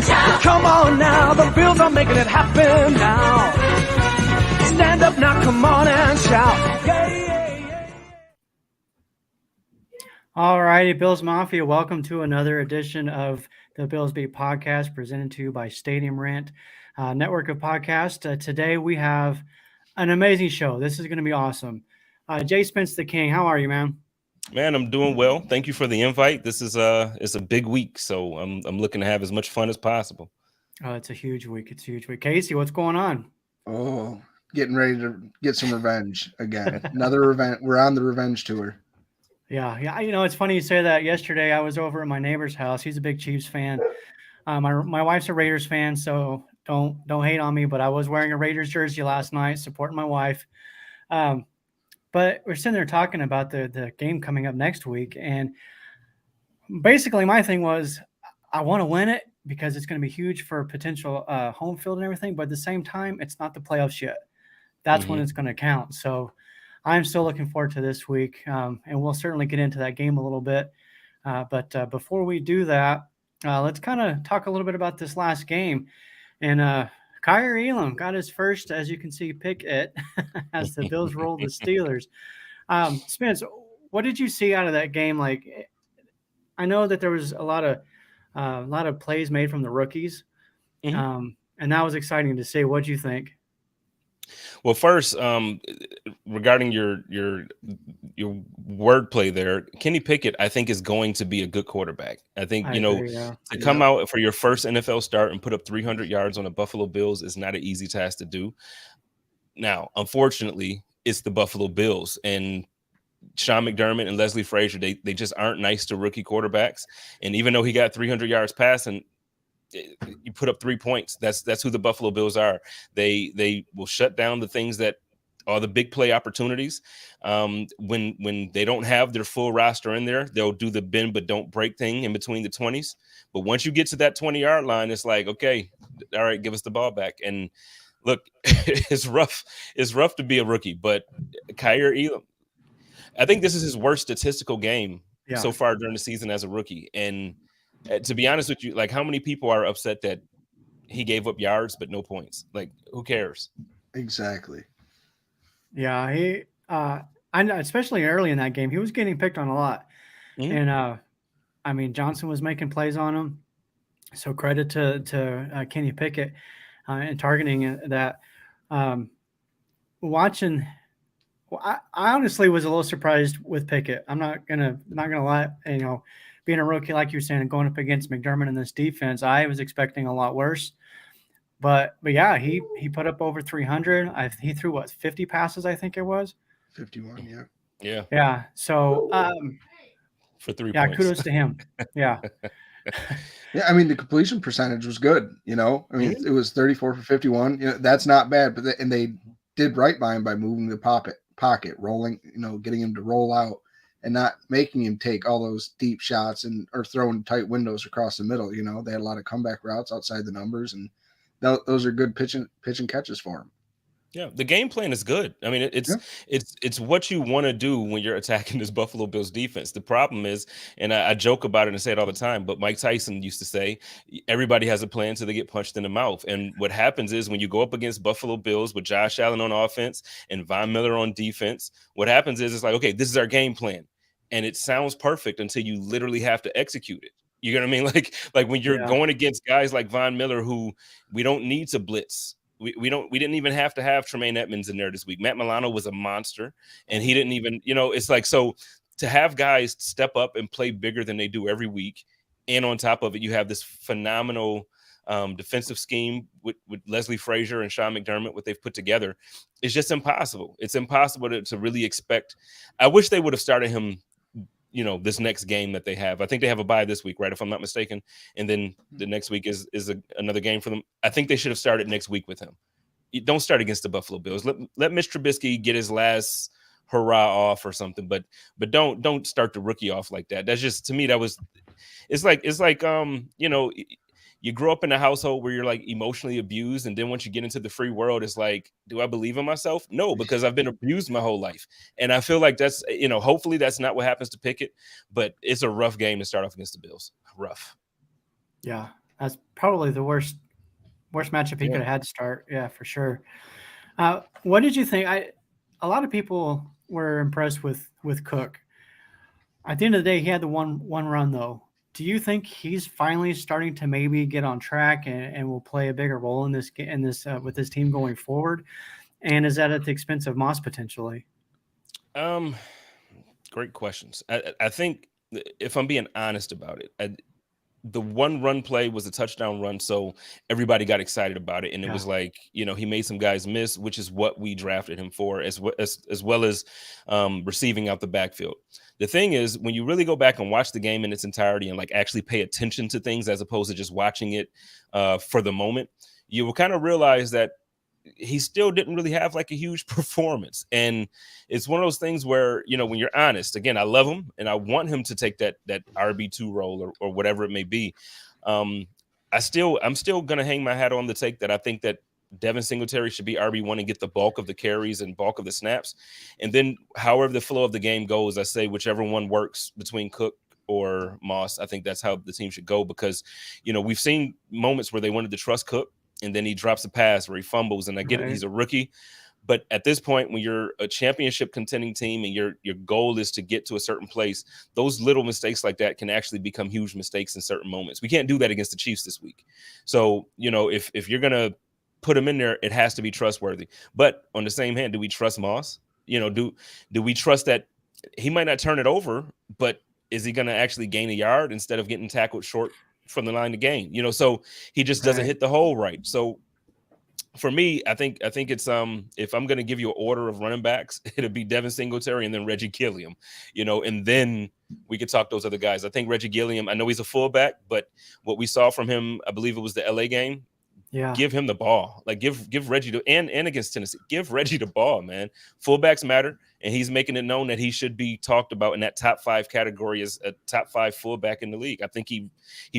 Come on now, the Bills are making it happen now. Stand up now, come on and shout. Yeah, yeah, yeah. All righty, Bills Mafia, welcome to another edition of the Bills Beat podcast presented to you by Stadium Rant network of podcasts. Today we have an amazing show. This is going to be awesome. JSpence the King, how are you, man? Man, I'm doing well. Thank you for the invite. This is it's a big week, so I'm looking to have as much fun as possible. Oh, it's a huge week. It's a huge week. Casey, what's going on? Oh, getting ready to get some revenge again. Another revenge. We're on the revenge tour. Yeah. You know, it's funny you say that. Yesterday, I was over at my neighbor's house. He's a big Chiefs fan. My wife's a Raiders fan, so don't hate on me. But I was wearing a Raiders jersey last night, supporting my wife. But we're sitting there talking about the game coming up next week, and basically my thing was I want to win it because it's going to be huge for potential home field and everything. But at the same time, it's not the playoffs yet. That's when it's going to count. So I'm still looking forward to this week, and we'll certainly get into that game a little bit. But before we do that, let's kind of talk a little bit about this last game. And Kyrie Elam got his first, as you can see, Pickett as the Bills rolled the Steelers. Spence, what did you see out of that game? Like, I know that there was a lot of plays made from the rookies, and that was exciting to see. What do you think? Well, first, regarding your wordplay there, Kenny Pickett, I think, is going to be a good quarterback. I think, to come out for your first NFL start and put up 300 yards on the Buffalo Bills is not an easy task to do. Now, unfortunately, it's the Buffalo Bills, and Sean McDermott and Leslie Frazier, they just aren't nice to rookie quarterbacks. And even though he got 300 yards passing, you put up 3 points. That's who the Buffalo Bills are. They will shut down the things that are the big play opportunities. When they don't have their full roster in there, they'll do the bend but don't break thing in between the 20s. But once you get to that 20-yard line, it's like, okay, all right, give us the ball back. And look, it's rough. It's rough to be a rookie, but Kyrie Elam, I think this is his worst statistical game so far during the season as a rookie. And to be honest with you, like, how many people are upset that he gave up yards but no points? Like, who cares? Exactly. Yeah, I know, especially early in that game, he was getting picked on a lot. And I mean, Johnson was making plays on him. So credit to Kenny Pickett and targeting that. Watching, I honestly was a little surprised with Pickett. I'm not gonna lie. Being a rookie, like you were saying, and going up against McDermott in this defense, I was expecting a lot worse. But yeah, he put up over 300. He threw 50 passes, I think it was. 51, yeah. Yeah. So for 3 points. Yeah, kudos to him. Yeah. Yeah, I mean, the completion percentage was good. I mean, it was 34 for 51. That's not bad. But they did right by him by moving the pocket, rolling, getting him to roll out and not making him take all those deep shots or throwing tight windows across the middle. They had a lot of comeback routes outside the numbers, and those are good pitch and catches for him. Yeah, the game plan is good. I mean, it's what you want to do when you're attacking this Buffalo Bills defense. The problem is, and I joke about it and say it all the time, but Mike Tyson used to say, everybody has a plan so they get punched in the mouth. And what happens is when you go up against Buffalo Bills with Josh Allen on offense and Von Miller on defense, what happens is it's like, okay, this is our game plan. And it sounds perfect until you literally have to execute it. You know what I mean? Like when you're going against guys like Von Miller, who we don't need to blitz. We didn't even have to have Tremaine Edmonds in there this week. Matt Milano was a monster, and he didn't even, it's like, so to have guys step up and play bigger than they do every week. And on top of it, you have this phenomenal defensive scheme with Leslie Frazier and Sean McDermott, what they've put together. It's just impossible. It's impossible to really expect. I wish they would have started him, this next game that they have. I think they have a bye this week, right? If I'm not mistaken. And then the next week is another game for them. I think they should have started next week with him. You don't start against the Buffalo Bills. Let Mitch Trubisky get his last hurrah off or something, but don't start the rookie off like that. That's just, to me, it's like you grow up in a household where you're like emotionally abused, and then once you get into the free world, it's like, do I believe in myself? No, because I've been abused my whole life. And I feel like that's, hopefully that's not what happens to Pickett, but it's a rough game to start off against the Bills. Rough. Yeah, That's probably the worst matchup he could have had to start. Yeah, for sure. What did you think? A lot of people were impressed with Cook. At the end of the day, he had the one run though. Do you think he's finally starting to maybe get on track and will play a bigger role in this with this team going forward? And is that at the expense of Moss potentially? Great questions. I think if I'm being honest about it, the one run play was a touchdown run, so everybody got excited about it, and it was like, he made some guys miss, which is what we drafted him for, as well as receiving out the backfield. The thing is, when you really go back and watch the game in its entirety and like actually pay attention to things as opposed to just watching it for the moment, you will kind of realize that he still didn't really have like a huge performance. And it's one of those things where, when you're honest, again, I love him and I want him to take that RB2 role or whatever it may be. I'm still going to hang my hat on the take that I think that Devin Singletary should be RB1 and get the bulk of the carries and bulk of the snaps. And then however the flow of the game goes, I say whichever one works between Cook or Moss, I think that's how the team should go, because, we've seen moments where they wanted to trust Cook, and then he drops a pass where he fumbles, and I get it, he's a rookie. But at this point, when you're a championship contending team and your goal is to get to a certain place, those little mistakes like that can actually become huge mistakes in certain moments. We can't do that against the Chiefs this week. So, if you're going to put him in there, it has to be trustworthy. But on the same hand, do we trust Moss? Do we trust that he might not turn it over, but is he going to actually gain a yard instead of getting tackled short from the line to gain? So he just doesn't hit the hole right. So for me, I think it's if I'm going to give you an order of running backs, it'll be Devin Singletary and then Reggie Gilliam, and then we could talk those other guys. I think Reggie Gilliam, I know he's a fullback, but what we saw from him, I believe it was the LA game. Yeah, give him the ball. Like give Reggie and against Tennessee, give Reggie the ball, man. Fullbacks matter, and he's making it known that he should be talked about in that top 5 category as a top 5 fullback in the league. I think he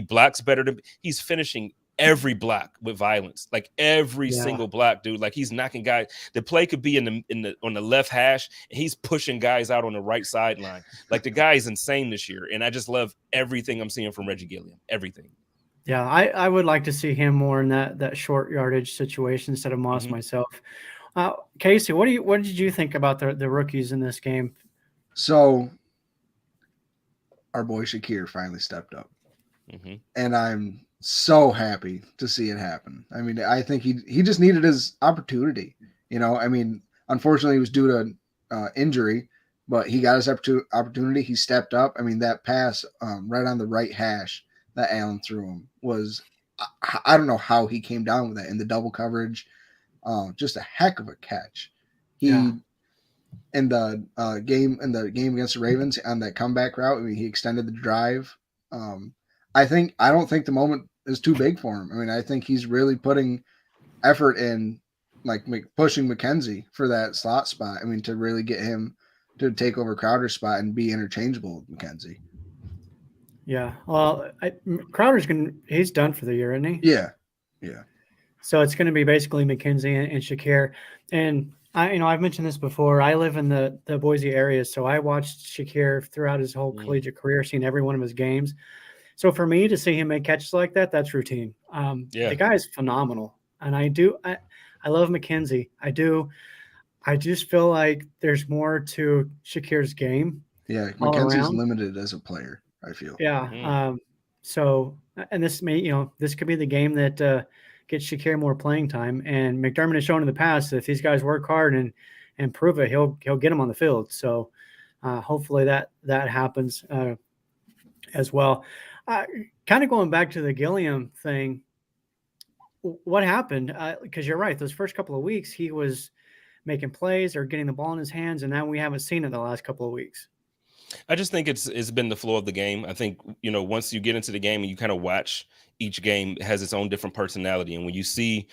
blocks better than he's finishing every block with violence, like every single block, dude. Like he's knocking guys. The play could be on the left hash, and he's pushing guys out on the right sideline. Like the guy is insane this year, and I just love everything I'm seeing from Reggie Gilliam. Everything. Yeah, I would like to see him more in that short yardage situation instead of Moss myself. Casey, what did you think about the rookies in this game? So our boy Shakir finally stepped up, and I'm so happy to see it happen. I mean, I think he just needed his opportunity. I mean, unfortunately, it was due to injury, but he got his opportunity. He stepped up. I mean, that pass right on the right hash that Allen threw him was, I don't know how he came down with that in the double coverage. Just a heck of a catch. In the game against the Ravens on that comeback route, I mean, he extended the drive. I don't think the moment is too big for him. I mean, I think he's really putting effort in, like pushing McKenzie for that slot spot. I mean, to really get him to take over Crowder's spot and be interchangeable with McKenzie. Yeah, well, Crowder's he's done for the year, isn't he? Yeah. So it's going to be basically McKenzie and Shakir. And I've mentioned this before. I live in the Boise area, so I watched Shakir throughout his whole collegiate career, seen every one of his games. So for me to see him make catches like that, that's routine. The guy is phenomenal, and I love McKenzie. I do. I just feel like there's more to Shakir's game. Yeah, McKenzie's limited as a player, I feel. Yeah. So, and this this could be the game that gets Shakir more playing time. And McDermott has shown in the past that if these guys work hard and prove it, he'll get them on the field. So hopefully that happens as well. Kind of going back to the Gilliam thing, what happened? Because you're right, those first couple of weeks he was making plays or getting the ball in his hands, and now we haven't seen it the last couple of weeks. I just think it's been the flow of the game. I think, once you get into the game and you kind of watch, each game has its own different personality. And when you see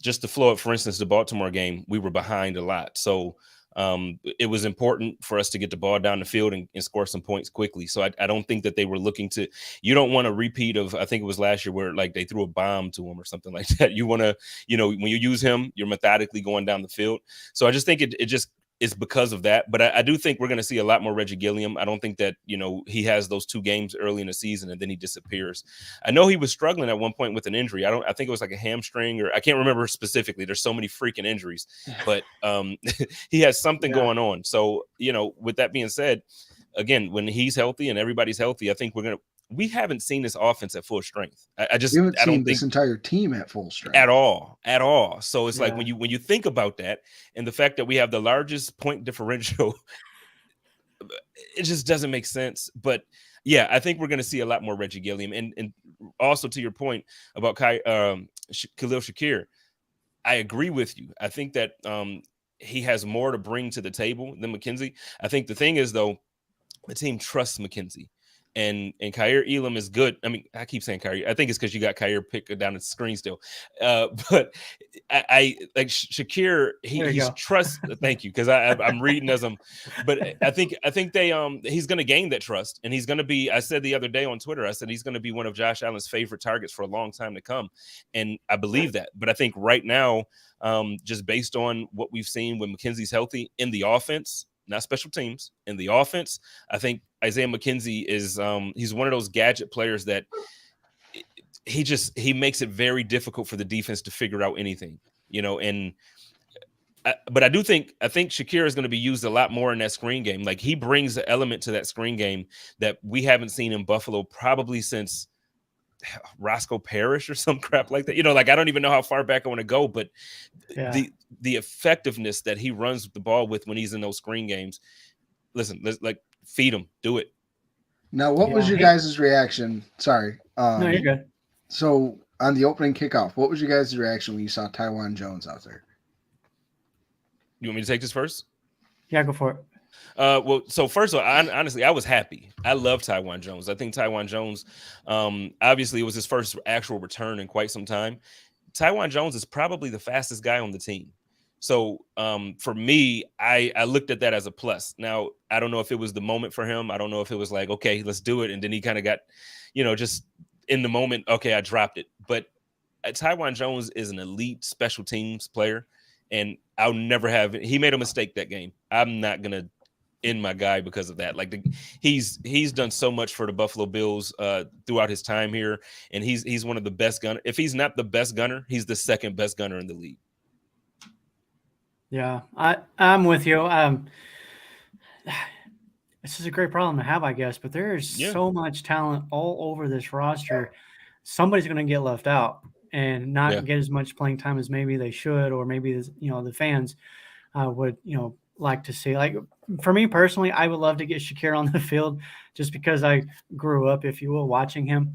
just the flow of, for instance, the Baltimore game, we were behind a lot. So it was important for us to get the ball down the field and score some points quickly. So I don't think that they were looking to, you don't want a repeat of, I think it was last year where like they threw a bomb to him or something like that. You want to, when you use him, you're methodically going down the field. So I just think it just is because of that. But I do think we're going to see a lot more Reggie Gilliam. I don't think that, he has those 2 games early in the season and then he disappears. I know he was struggling at one point with an injury. I think it was like a hamstring, or I can't remember specifically. There's so many freaking injuries, but he has something going on. So, with that being said, again, when he's healthy and everybody's healthy, I think we haven't seen this offense at full strength. I don't think this entire team at full strength at all. So it's like when you think about that, and the fact that we have the largest point differential, it just doesn't make sense. But yeah, I think we're going to see a lot more Reggie Gilliam, and also to your point about Khalil Shakir, I agree with you. I think that he has more to bring to the table than McKenzie. I think the thing is, though, the team trusts McKenzie. And Khair Elam is good. I mean, I keep saying Khair. I think it's because you got Khair Pickett down the screen still. But I like Shakir. He's trust. Thank you, because I'm reading as I'm. But I think they he's going to gain that trust, and he's going to be. I said the other day on Twitter, I said he's going to be one of Josh Allen's favorite targets for a long time to come, and I believe that. But I think right now, just based on what we've seen when McKenzie's healthy in the offense, not special teams, in the offense, I think Isaiah McKenzie is he's one of those gadget players that he makes it very difficult for the defense to figure out anything, but I think Shakir is going to be used a lot more in that screen game. Like, he brings the element to that screen game that we haven't seen in Buffalo probably since Roscoe Parrish or some crap like that. I don't even know how far back I want to go, but the effectiveness that he runs the ball with when he's in those screen games, listen, like, feed him, do it. Now, what was your guys' reaction? Sorry. No, you're good. So on the opening kickoff, what was your guys' reaction when you saw Taiwan Jones out there? You want me to take this first? Yeah, go for it. Well, so first of all, honestly, I was happy. I love Taiwan Jones. I think Taiwan Jones, obviously, it was his first actual return in quite some time. Taiwan Jones is probably the fastest guy on the team. So for me, I looked at that as a plus. Now, I don't know if it was the moment for him. I don't know if it was like, okay, let's do it. And then he kind of got, just in the moment, okay, I dropped it. But Taiwan Jones is an elite special teams player. And I'll never have it. He made a mistake that game. I'm not going to end my guy because of that. Like, he's done so much for the Buffalo Bills throughout his time here. And he's one of the best gunner. If he's not the best gunner, he's the second best gunner in the league. Yeah, I'm with you. This is a great problem to have, I guess, but there is so much talent all over this roster. Somebody's going to get left out and not get as much playing time as maybe they should, or maybe the fans would like to see. Like, for me personally, I would love to get Shakir on the field just because I grew up, if you will, watching him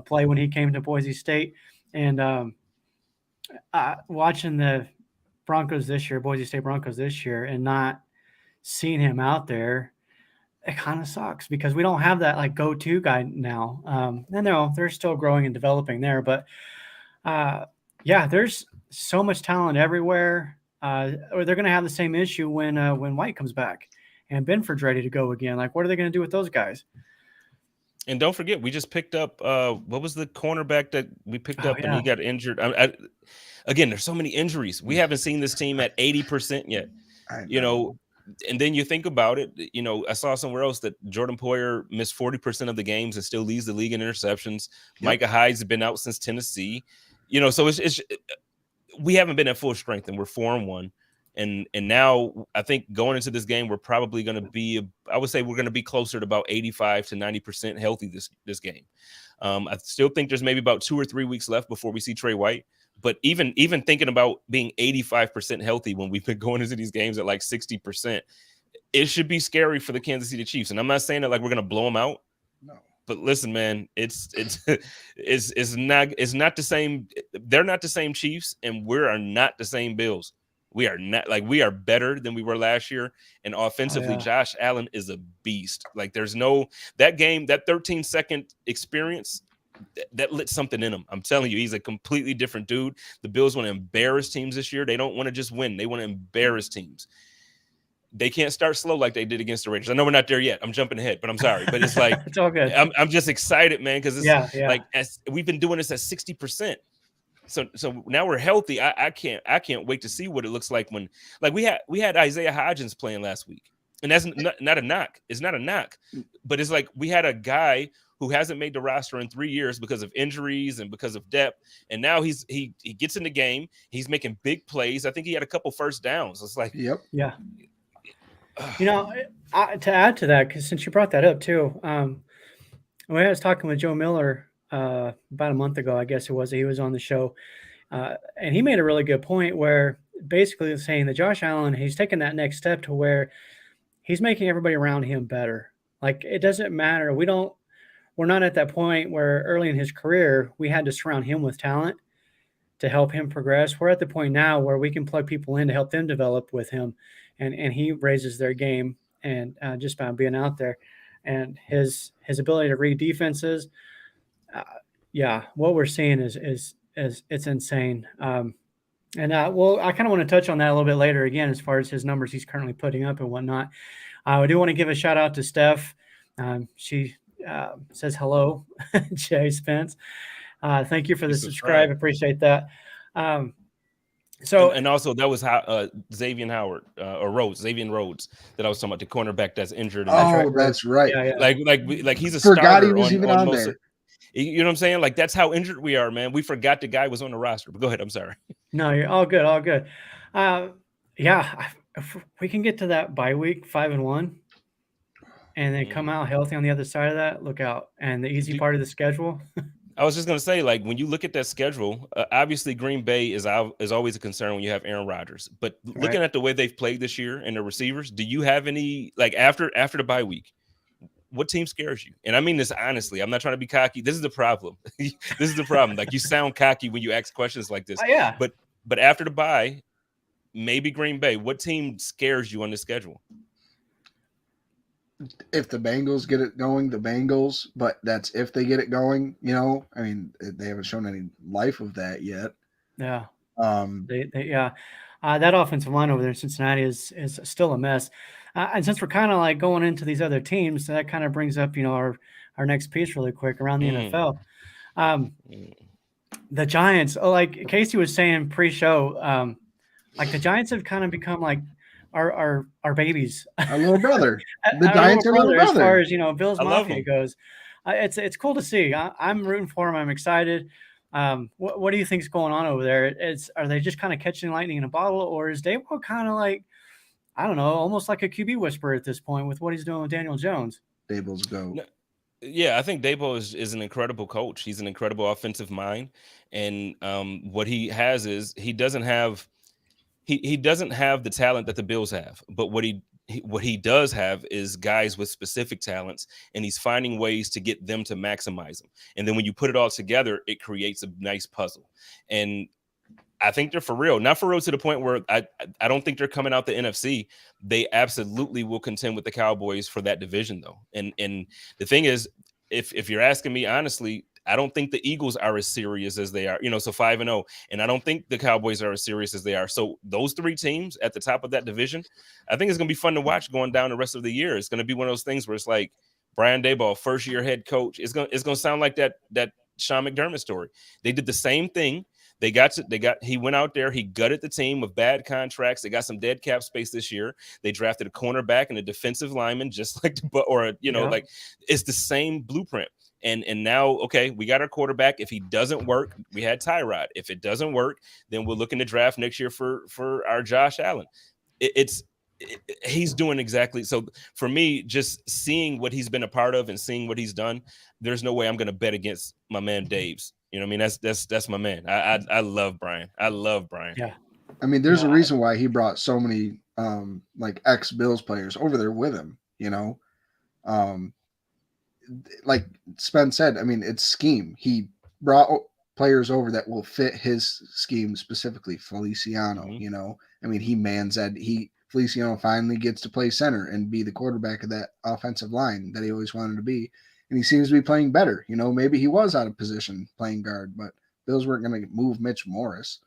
play when he came to Boise State, and watching the Broncos this year, Boise State Broncos this year, and not seeing him out there, it kind of sucks because we don't have that like go-to guy now. And they're still growing and developing there, but there's so much talent everywhere. Or they're going to have the same issue when White comes back and Benford's ready to go again. Like, what are they going to do with those guys? And don't forget, we just picked up what was the cornerback that we picked up and he got injured? Again, there's so many injuries. We haven't seen this team at 80% yet. And then you think about it. I saw somewhere else that Jordan Poyer missed 40% of the games and still leads the league in interceptions. Yep. Micah Hyde's been out since Tennessee. So it's we haven't been at full strength, and we're 4-1. And now I think going into this game, we're probably going to be, I would say we're going to be closer to about 85 to 90% healthy this game. I still think there's maybe about 2 or 3 weeks left before we see Trey White. But even thinking about being 85% healthy when we've been going into these games at like 60%, it should be scary for the Kansas City Chiefs. And I'm not saying that like we're going to blow them out. No. But listen, man, it's not the same. They're not the same Chiefs, and we are not the same Bills. We are not, like, we are better than we were last year. And offensively, Josh Allen is a beast. Like, there's no, that game, that 13-second experience, that lit something in him. I'm telling you, he's a completely different dude. The Bills want to embarrass teams this year. They don't want to just win. They want to embarrass teams. They can't start slow like they did against the Raiders. I know we're not there yet. I'm jumping ahead, but I'm sorry. But it's like, it's all good. I'm just excited, man, because it's like, as we've been doing this at 60%. So now we're healthy. I can't wait to see what it looks like when, like, we had Isaiah Hodgins playing last week, and that's not a knock. It's not a knock, but it's like we had a guy who hasn't made the roster in 3 years because of injuries and because of depth, and now he gets in the game. He's making big plays. I think he had a couple first downs. It's like, Yep. Yeah. To add to that, because since you brought that up too, when I was talking with Joe Miller about a month ago, I guess it was, he was on the show, and he made a really good point where basically saying that Josh Allen, he's taken that next step to where he's making everybody around him better. Like, it doesn't matter. We're not at that point where early in his career we had to surround him with talent to help him progress. We're at the point now where we can plug people in to help them develop with him, and he raises their game and just by being out there, and his ability to read defenses. What we're seeing is it's insane. I kind of want to touch on that a little bit later again, as far as his numbers he's currently putting up and whatnot. I do want to give a shout out to Steph. She says hello, JSpence. Thank you for the subscribe. Appreciate that. And also that was Xavier Rhodes that I was talking about, the cornerback that's injured. That's right. Yeah. Like he's a forgot starter he was even on there. You know what I'm saying? Like, that's how injured we are, man. We forgot the guy was on the roster. But go ahead. I'm sorry. No, you're all good. All good. If we can get to that bye week 5-1, and then come out healthy on the other side of that, look out. And the easy part of the schedule. I was just going to say, like, when you look at that schedule, obviously Green Bay is always a concern when you have Aaron Rodgers. But looking at the way they've played this year and the receivers, do you have any, like, after the bye week, what team scares you? And I mean this honestly. I'm not trying to be cocky. This is the problem. Like, you sound cocky when you ask questions like this. Yeah. But after the bye, maybe Green Bay, what team scares you on the schedule? If the Bengals get it going, the Bengals, but that's if they get it going, you know. I mean, they haven't shown any life of that yet. Yeah. That offensive line over there in Cincinnati is still a mess. And since we're kind of like going into these other teams, that kind of brings up, our next piece really quick around the NFL. The Giants, like Casey was saying pre-show, like the Giants have kind of become like our babies, our little brother. The Giants are little brother. As far as Bill's Mafia goes. It's cool to see. I'm rooting for him. I'm excited. What do you think's going on over there? Are they just kind of catching lightning in a bottle, or is Daboll kind of like, I don't know, almost like a QB whisperer at this point with what he's doing with Daniel Jones? Daboll's go. Yeah, I think Daboll is an incredible coach. He's an incredible offensive mind, and what he has is he doesn't have the talent that the Bills have, but what he does have is guys with specific talents, and he's finding ways to get them to maximize them. And then when you put it all together, it creates a nice puzzle. And I think they're for real. Not for real to the point where I don't think they're coming out the NFC. They absolutely will contend with the Cowboys for that division, though. And the thing is, if you're asking me honestly, I don't think the Eagles are as serious as they are, so 5-0. And I don't think the Cowboys are as serious as they are. So those three teams at the top of that division, I think it's going to be fun to watch going down the rest of the year. It's going to be one of those things where it's like Brian Daboll, first year head coach. It's going to sound like that Sean McDermott story. They did the same thing. He went out there, he gutted the team with bad contracts. They got some dead cap space this year. They drafted a cornerback and a defensive lineman, just like like it's the same blueprint. And now, okay, we got our quarterback. If he doesn't work, we had Tyrod. If it doesn't work, then we're looking to draft next year for our Josh Allen. He's doing exactly. So for me, just seeing what he's been a part of and seeing what he's done, there's no way I'm going to bet against my man Dave's. You know what I mean? That's my man. I love Brian. I love Brian. Yeah. I mean, there's a reason why he brought so many like ex-Bills players over there with him, like Spence said, I mean, it's scheme. He brought players over that will fit his scheme, specifically Feliciano, I mean, he mans that Feliciano finally gets to play center and be the quarterback of that offensive line that he always wanted to be. And he seems to be playing better. Maybe he was out of position playing guard, but Bills weren't going to move Mitch Morris.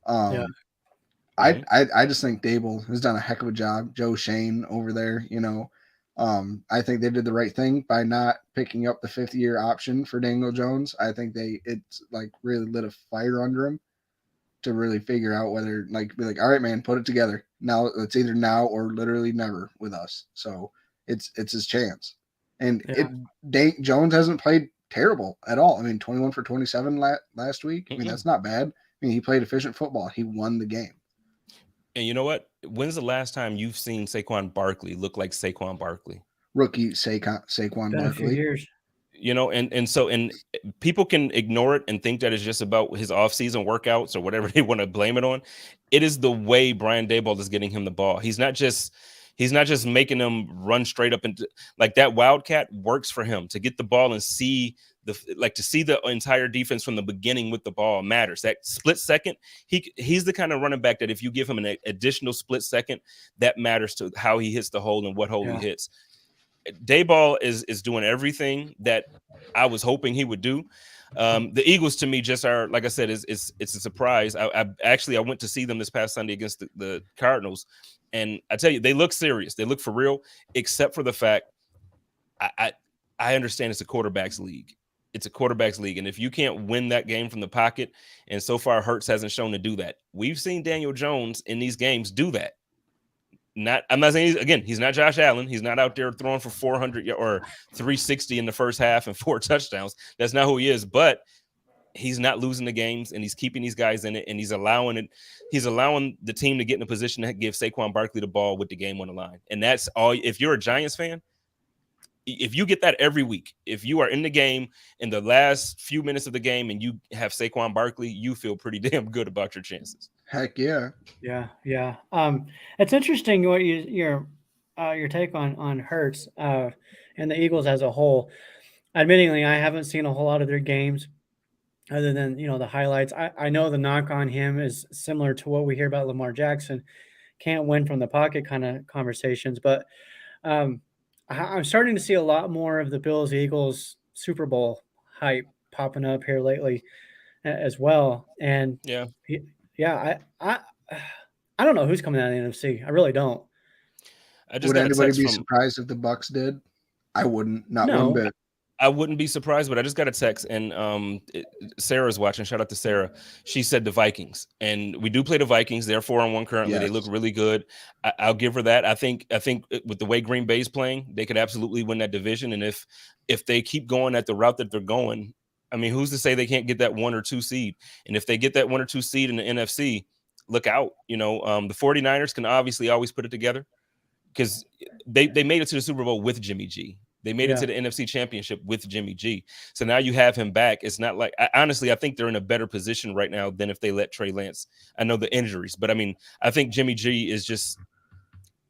I just think Daboll has done a heck of a job. Joe Shane over there, I think they did the right thing by not picking up the 5th-year option for Daniel Jones. I think it's like really lit a fire under him to really figure out whether be like, all right, man, put it together. Now it's either now or literally never with us. So it's his chance. And Jones hasn't played terrible at all. I mean, 21 for 27 last week. I mean, that's not bad. I mean, he played efficient football. He won the game. And you know what? When's the last time you've seen Saquon Barkley look like Saquon Barkley? Rookie Saquon Been Barkley. A few years. You know, and people can ignore it and think that it's just about his offseason workouts or whatever they want to blame it on. It is the way Brian Daboll is getting him the ball. He's not just making him run straight up into like that wildcat works for him to get the ball and see the entire defense from the beginning with the ball matters. That split second, he's the kind of running back that if you give him an additional split second, that matters to how he hits the hole and what hole he hits. Daboll is doing everything that I was hoping he would do. The Eagles to me just are, like I said, it's a surprise. I went to see them this past Sunday against the Cardinals, and I tell you, they look serious. They look for real, except for the fact I understand it's a quarterback's league. It's a quarterback's league, and if you can't win that game from the pocket, and so far Hurts hasn't shown to do that. We've seen Daniel Jones in these games do that. I'm not saying he's not Josh Allen. He's not out there throwing for 400 or 360 in the first half and 4 touchdowns. That's not who he is, but he's not losing the games and he's keeping these guys in it and he's allowing the team to get in a position to give Saquon Barkley the ball with the game on the line. And that's all. If you're a Giants fan, if you get that every week, if you are in the game in the last few minutes of the game and you have Saquon Barkley, you feel pretty damn good about your chances. Heck yeah. Yeah. It's interesting what your take on Hurts and the Eagles as a whole. Admittingly, I haven't seen a whole lot of their games other than, the highlights. I know the knock on him is similar to what we hear about Lamar Jackson. Can't win from the pocket kind of conversations, but I'm starting to see a lot more of the Bills-Eagles Super Bowl hype popping up here lately as well. And I don't know who's coming out of the NFC. I really don't. Would anybody be surprised if the Bucs did? I wouldn't. Not one bit. I wouldn't be surprised, but I just got a text, and Sarah's watching. Shout out to Sarah. She said the Vikings, and we do play the Vikings. They're 4-1 currently. Yes. They look really good. I'll give her that. I think with the way Green Bay's playing, they could absolutely win that division. And if they keep going at the route that they're going, I mean, who's to say they can't get that 1 or 2 seed? And if they get that 1 or 2 seed in the NFC, look out. The 49ers can obviously always put it together because they made it to the Super Bowl with Jimmy G. They made it to the NFC Championship with Jimmy G. So now you have him back. It's not like honestly, I think they're in a better position right now than if they let Trey Lance. I know the injuries, but I mean, I think Jimmy G is just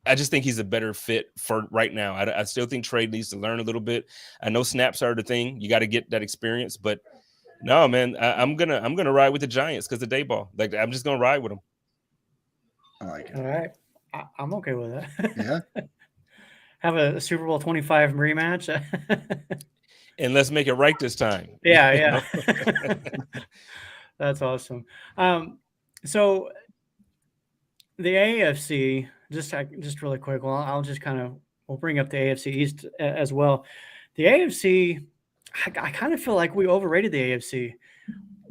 I just think he's a better fit for right now. I still think Trey needs to learn a little bit. I know snaps are the thing. You got to get that experience, but no, man, I'm gonna ride with the Giants because of Daboll. Like I'm just gonna ride with them. I like it. All right, I'm okay with that. Yeah. Have a Super Bowl 25 rematch. And let's make it right this time. Yeah. That's awesome. So the AFC, just really quick. Well, I'll just we'll bring up the AFC East as well. The AFC, I kind of feel like we overrated the AFC,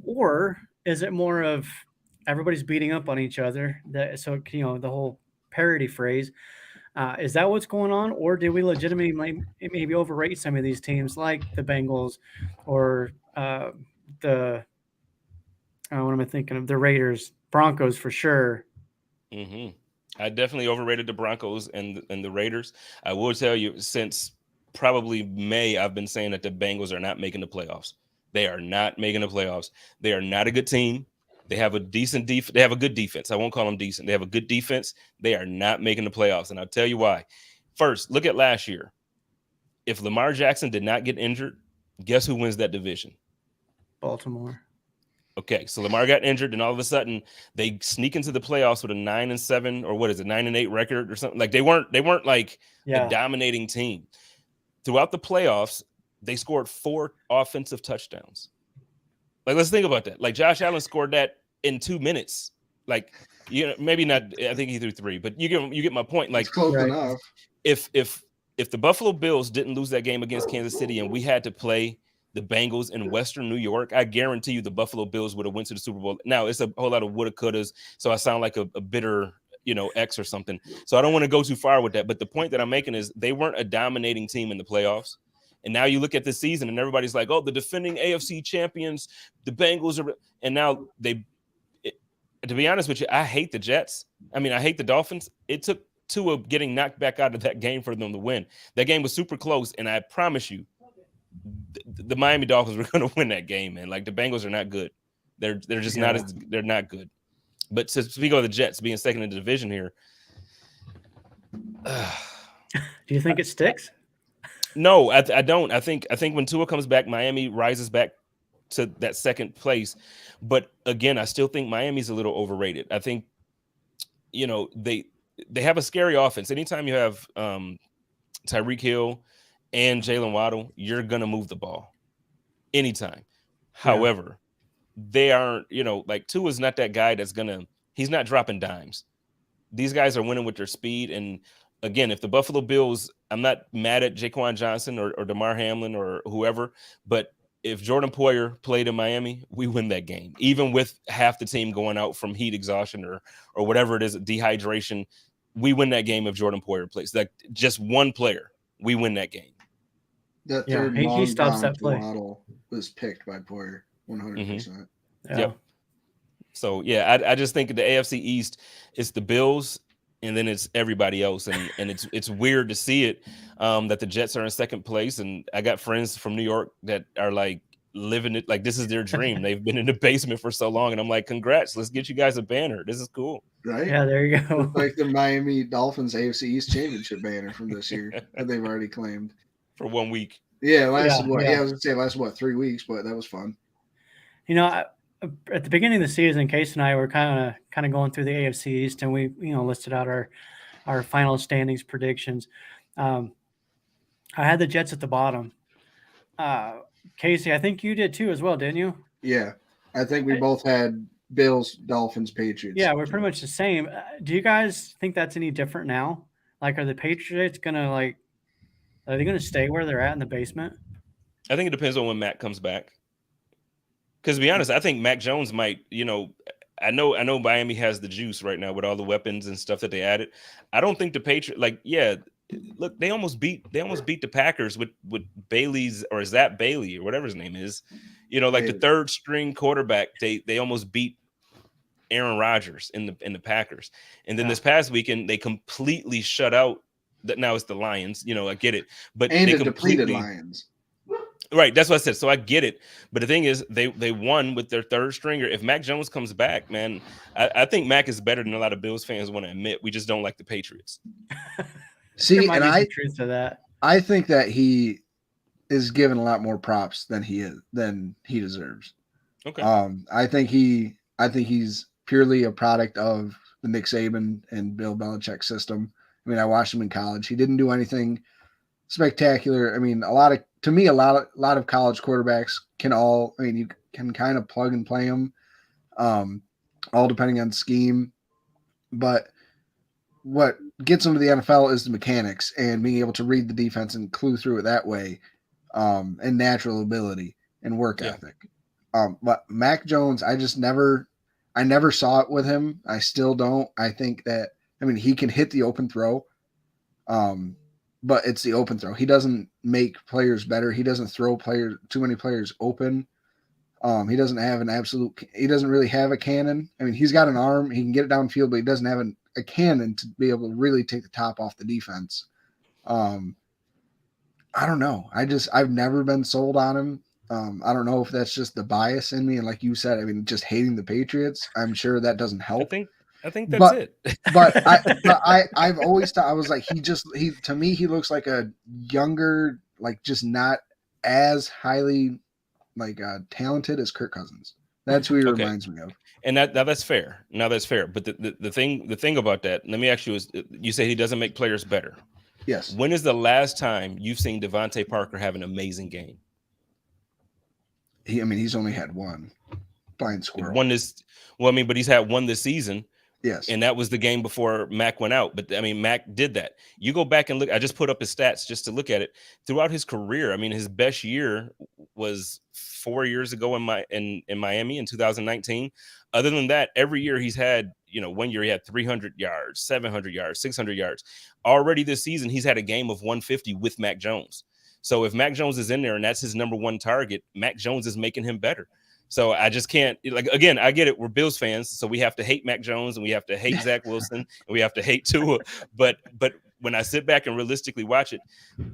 or is it more of everybody's beating up on each other? So the whole parody phrase. Is that what's going on, or do we legitimately maybe overrate some of these teams like the Bengals or what am I thinking of? The Raiders, Broncos for sure. Mm-hmm. I definitely overrated the Broncos and the Raiders. I will tell you, since probably May, I've been saying that the Bengals are not making the playoffs. They are not making the playoffs. They are not a good team. They have a decent defense. They have a good defense. I won't call them decent. They have a good defense. They are not making the playoffs. And I'll tell you why. First, look at last year. If Lamar Jackson did not get injured, guess who wins that division? Baltimore. Okay, so Lamar got injured, and all of a sudden they sneak into the playoffs with a 9-7 or 9-8 record or something. Like they weren't like a dominating team. Throughout the playoffs, they scored 4 offensive touchdowns. Like, let's think about that. Like, Josh Allen scored that in 2 minutes. Like, maybe not. I think he threw 3, but you get my point. Like, it's close enough. If if the Buffalo Bills didn't lose that game against Kansas City and we had to play the Bengals in Western New York, I guarantee you the Buffalo Bills would have went to the Super Bowl. Now it's a whole lot of woulda, couldas, so I sound like a bitter, X or something. So I don't want to go too far with that. But the point that I'm making is they weren't a dominating team in the playoffs. And now you look at this season and everybody's like, oh, the defending AFC champions, the Bengals are, and now to be honest with you, I hate the Jets. I mean, I hate the Dolphins. It took Tua getting knocked back out of that game for them to win. That game was super close, and I promise you, the Miami Dolphins were going to win that game, man. Like, the Bengals are not good. They're just they're not good. But to speak of the Jets being second in the division here, do you think it sticks? No, I don't. I think when Tua comes back, Miami rises back to that second place. But again, I still think Miami's a little overrated. I think, they have a scary offense. Anytime you have Tyreek Hill and Jalen Waddle, you're gonna move the ball anytime. However, they aren't, like Tua's not that guy he's not dropping dimes. These guys are winning with their speed. And again, if the Buffalo Bills, I'm not mad at Jaquan Johnson or DeMar Hamlin or whoever, but if Jordan Poyer played in Miami, we win that game, even with half the team going out from heat exhaustion or whatever it is, dehydration. We win that game if Jordan Poyer plays. Like, just one player, we win that game. That third long he stops that play. Model was picked by Poyer 100%. Yep. So I just think the AFC East, it's the Bills and then it's everybody else, and it's weird to see it that the Jets are in second place, and I got friends from New York that are like living it like this is their dream. They've been in the basement for so long, and I'm like, congrats, let's get you guys a banner. This is cool. Right? Yeah, there you go. Like the Miami Dolphins AFC East Championship banner from this year that they've already claimed for 1 week. Yeah, I was gonna say lasted 3 weeks, but that was fun. At the beginning of the season, Case and I were kind of going through the AFC East, and we listed out our final standings predictions. I had the Jets at the bottom. Casey, I think you did too as well, didn't you? Yeah, I think we both had Bills, Dolphins, Patriots. Yeah, we're pretty much the same. Do you guys think that's any different now? Like, are the Patriots are they gonna stay where they're at in the basement? I think it depends on when Mac comes back. Because to be honest, I think Mac Jones might, I know Miami has the juice right now with all the weapons and stuff that they added. I don't think the Patriots, look, they almost beat the Packers with Bailey's or Zap Bailey or whatever his name is. The third string quarterback, they almost beat Aaron Rodgers in the Packers. And then this past weekend, they completely shut out that. Now it's the Lions, I get it. But and they depleted Lions. Right, that's what I said. So I get it, but the thing is, they won with their third stringer. If Mac Jones comes back, man, I think Mac is better than a lot of Bills fans want to admit. We just don't like the Patriots. See, and truth to that. I think that he is given a lot more props than he deserves. Okay. I think he's purely a product of the Nick Saban and Bill Belichick system. I mean, I watched him in college. He didn't do anything spectacular. I mean, a lot of college quarterbacks you can kind of plug and play them, all depending on scheme. But what gets them to the NFL is the mechanics and being able to read the defense and clue through it that way, and natural ability and work ethic. But Mac Jones, I never saw it with him. I still don't. I think that, he can hit the open throw. But it's the open throw. He doesn't make players better. He doesn't throw too many players open. He doesn't have he doesn't really have a cannon. He's got an arm. He can get it downfield, but he doesn't have a cannon to be able to really take the top off the defense. I don't know. I've never been sold on him. I don't know if that's just the bias in me. And like you said, just hating the Patriots, I'm sure that doesn't help. I think that's it. but I've always thought, I was like, to me, he looks like a younger, like just not as highly talented as Kirk Cousins. That's who he reminds me of. And that's fair. Now that's fair. But the thing about that, let me ask you is, you say he doesn't make players better. Yes. When is the last time you've seen Devontae Parker have an amazing game? He's only had one. Blind squirrel. But he's had one this season. Yes. And that was the game before Mac went out. But I mean, Mac did that. You go back and look. I just put up his stats just to look at it throughout his career. I mean, his best year was 4 years ago in Miami in 2019. Other than that, every year he's had, 1 year he had 300 yards, 700 yards, 600 yards. Already this season, he's had a game of 150 with Mac Jones. So if Mac Jones is in there and that's his number one target, Mac Jones is making him better. So I just can't, again, I get it. We're Bills fans, so we have to hate Mac Jones and we have to hate Zach Wilson and we have to hate Tua. But when I sit back and realistically watch it,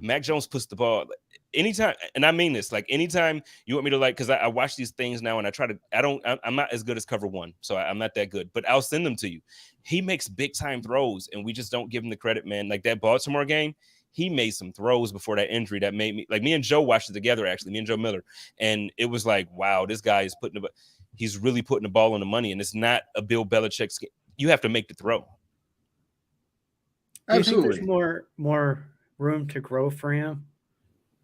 Mac Jones puts the ball anytime, and I mean this, like anytime you want me to because I watch these things now and I'm not as good as cover one, so I'm not that good, but I'll send them to you. He makes big time throws and we just don't give him the credit, man. Like that Baltimore game, he made some throws before that injury that made me and Joe watched it together, actually, me and Joe Miller. And it was like, wow, this guy is he's really putting the ball on the money. And it's not a Bill Belichick scheme. You have to make the throw. Do you think there's more room to grow for him?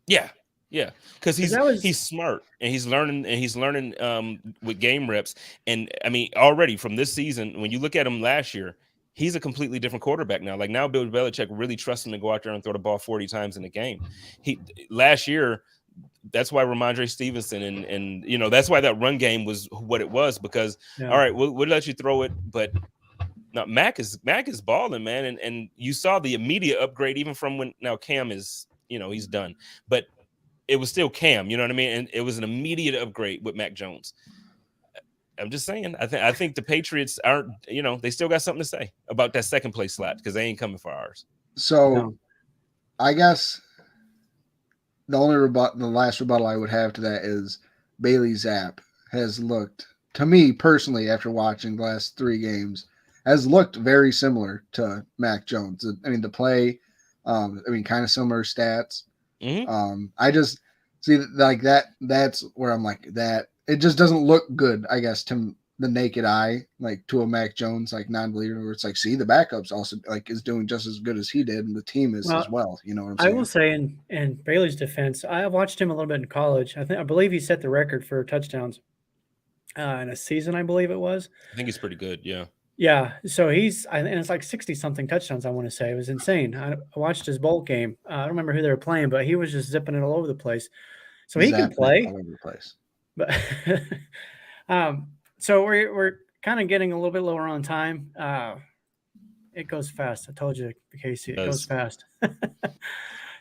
Yeah. Yeah. Because he's smart and he's learning with game reps. And I mean, already from this season, when you look at him last year, he's a completely different quarterback now. Like now, Bill Belichick really trusts him to go out there and throw the ball 40 times in a game. Last year, that's why Ramondre Stevenson and that's why that run game was what it was. Because all right, we'll let you throw it, but no, Mac is balling, man. And you saw the immediate upgrade even from when now Cam is he's done, but it was still Cam. You know what I mean? And it was an immediate upgrade with Mac Jones. I'm just saying, I think the Patriots aren't, they still got something to say about that second place slot because they ain't coming for ours. So I guess the last rebuttal I would have to that is Bailey Zapp has looked, to me personally, after watching the last 3 games, has looked very similar to Mac Jones. I mean, the play, kind of similar stats. Mm-hmm. I just see like that. That's where I'm like that. It just doesn't look good, I guess, to the naked eye, like to a Mac Jones, like non-believer, where it's like, see, the backups also is doing just as good as he did, and the team is as well. You know what I'm saying? I will say in Bailey's defense, I watched him a little bit in college. I believe he set the record for touchdowns in a season, I believe it was. I think he's pretty good, yeah. Yeah, so and it's like 60-something touchdowns, I want to say. It was insane. I watched his bowl game. I don't remember who they were playing, but he was just zipping it all over the place. So he can play. All over the place. But so we're kind of getting a little bit lower on time. It goes fast. I told you, Casey, it goes fast.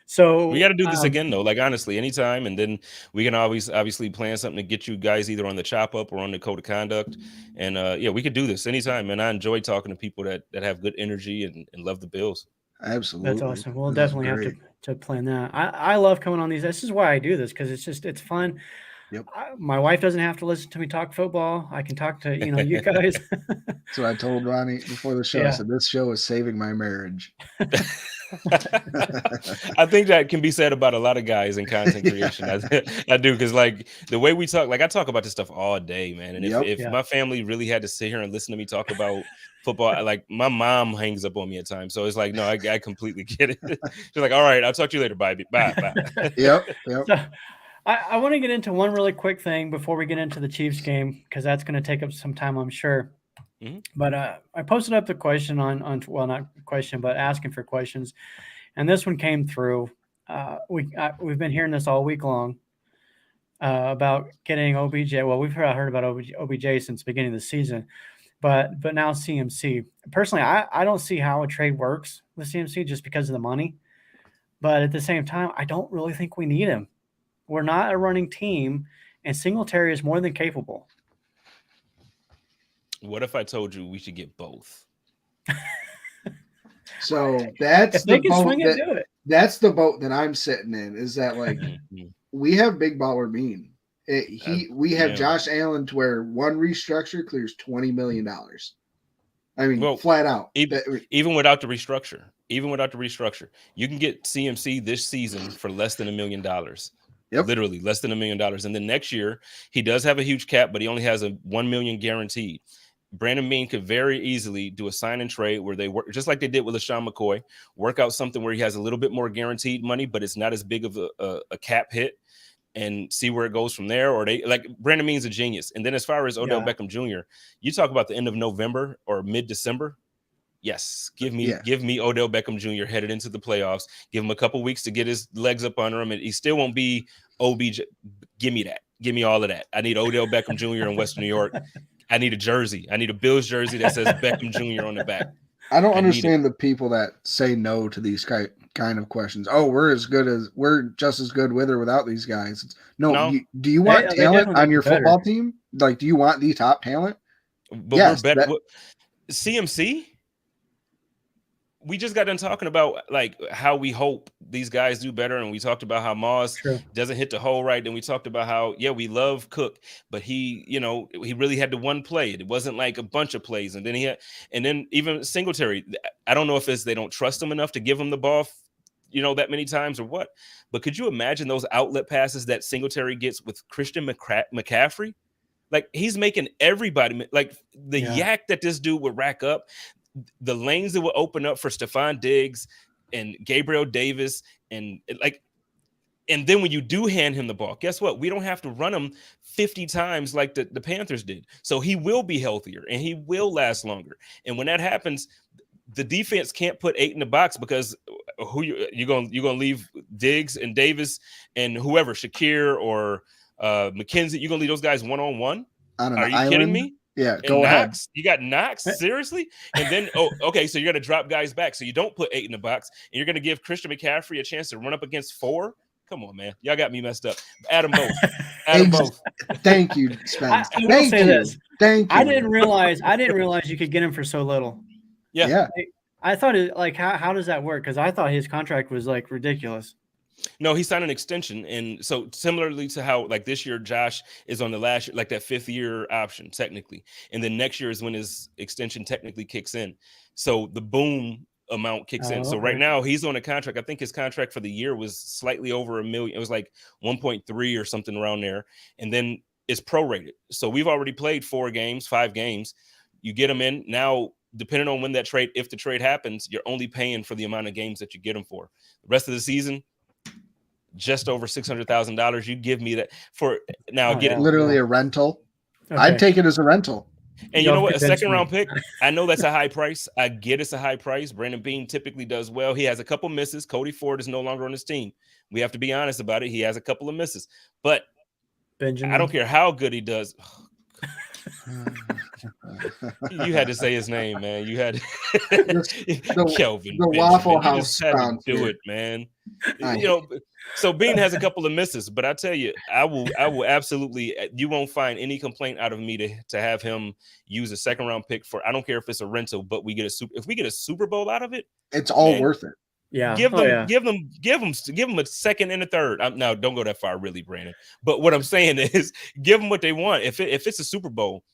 So we got to do this again, though. Like honestly, anytime, and then we can always obviously plan something to get you guys either on the chop up or on the code of conduct. And we could do this anytime. And I enjoy talking to people that have good energy and love the Bills. Absolutely, that's awesome. We'll definitely have to plan that. I love coming on these. This is why I do this, because it's fun. Yep. My wife doesn't have to listen to me talk football. I can talk to you guys. That's what I told Ronnie before the show. I said this show is saving my marriage. I think that can be said about a lot of guys in content creation. I do, because like the way we talk, like I talk about this stuff all day, man. And if my family really had to sit here and listen to me talk about football, like my mom hangs up on me at times. So it's like, no, I completely get it. She's like, all right, I'll talk to you later. Bye. Yep. So, I want to get into one really quick thing before we get into the Chiefs game, because that's going to take up some time, I'm sure. Mm-hmm. But I posted up the question on well, not question, but asking for questions, and this one came through. We've been hearing this all week long about getting OBJ. Well, we've heard about OBJ since the beginning of the season, but now CMC. Personally, I don't see how a trade works with CMC just because of the money. But at the same time, I don't really think we need him. We're not a running team, and Singletary is more than capable. What if I told you we should get both? So that's the boat that's the boat that I'm sitting in. Is that like we have Big Baller Bean? We have Josh Allen to where one restructure clears $20 million. I mean, flat out. Even without the restructure, you can get CMC this season for less than $1 million. Yep. Literally less than $1 million. And then next year, he does have a huge cap, but he only has a $1 million guaranteed. Brandon Beane could very easily do a sign and trade where they work just like they did with LaShawn McCoy, work out something where he has a little bit more guaranteed money, but it's not as big of a cap hit. and see where it goes from there. Or they like Brandon Beane's a genius. And then as far as Odell Beckham Jr., you talk about the end of November or mid-December. Yes, give me Odell Beckham Jr. headed into the playoffs. Give him a couple weeks to get his legs up under him, and he still won't be OBJ. Give me that. Give me all of that. I need Odell Beckham Jr. in Western New York. I need a jersey. I need a Bills jersey that says Beckham Jr. on the back. I don't understand the people that say no to these kind of questions. Oh, we're just as good with or without these guys. No. Do you want talent on your football team? Like, do you want the top talent? But yes, we're better. CMC. We just got done talking about like how we hope these guys do better, and we talked about how Moss doesn't hit the hole right. Then we talked about how we love Cook, but he really had the one play. It wasn't like a bunch of plays, and then even Singletary. I don't know if it's they don't trust him enough to give him the ball, that many times or what. But could you imagine those outlet passes that Singletary gets with Christian McCaffrey? Like he's making everybody like the yak that this dude would rack up. The lanes that will open up for Stephon Diggs and Gabriel Davis and then when you do hand him the ball, guess what? We don't have to run him 50 times like the Panthers did. So he will be healthier and he will last longer. And when that happens, the defense can't put 8 in the box because who you're going to leave Diggs and Davis and whoever, Shakir or McKenzie, you're going to leave those guys one-on-one? Are you kidding me? Yeah, go ahead. You got Knox? Seriously? And then, okay, so you're going to drop guys back. So you don't put 8 in the box, and you're going to give Christian McCaffrey a chance to run up against 4? Come on, man. Y'all got me messed up. Add them both. Thank you, Spence. I will say this. Thank you. I didn't realize you could get him for so little. Yeah. I thought how does that work? Because I thought his contract was like ridiculous. No, he signed an extension. And so similarly to how like this year, Josh is on the last year, like that 5th year option technically. And then next year is when his extension technically kicks in. So the boom amount kicks in. So right now he's on a contract. I think his contract for the year was slightly over $1 million. It was like 1.3 or something around there. And then it's prorated. So we've already played 5 games. You get him in now, depending on when if the trade happens, you're only paying for the amount of games that you get him for. The rest of the season, just over $600,000. You give me that for now. Literally a rental. Okay. I'd take it as a rental. And you know what? A 2nd round pick. I know that's a high price. I get it's a high price. Brandon Beane typically does well. He has a couple misses. Cody Ford is no longer on his team. We have to be honest about it. He has a couple of misses, but Benjamin. I don't care how good he does. You had to say his name, man. You had Kelvin. The Waffle House. Had to do it, man. So Bean has a couple of misses, but I tell you, I will absolutely. You won't find any complaint out of me to have him use a 2nd round pick for. I don't care if it's a rental, but if we get a Super Bowl out of it, it's all worth it. Yeah, give them a 2nd and a 3rd. Now, don't go that far, really, Brandon. But what I'm saying is, give them what they want. If it's a Super Bowl,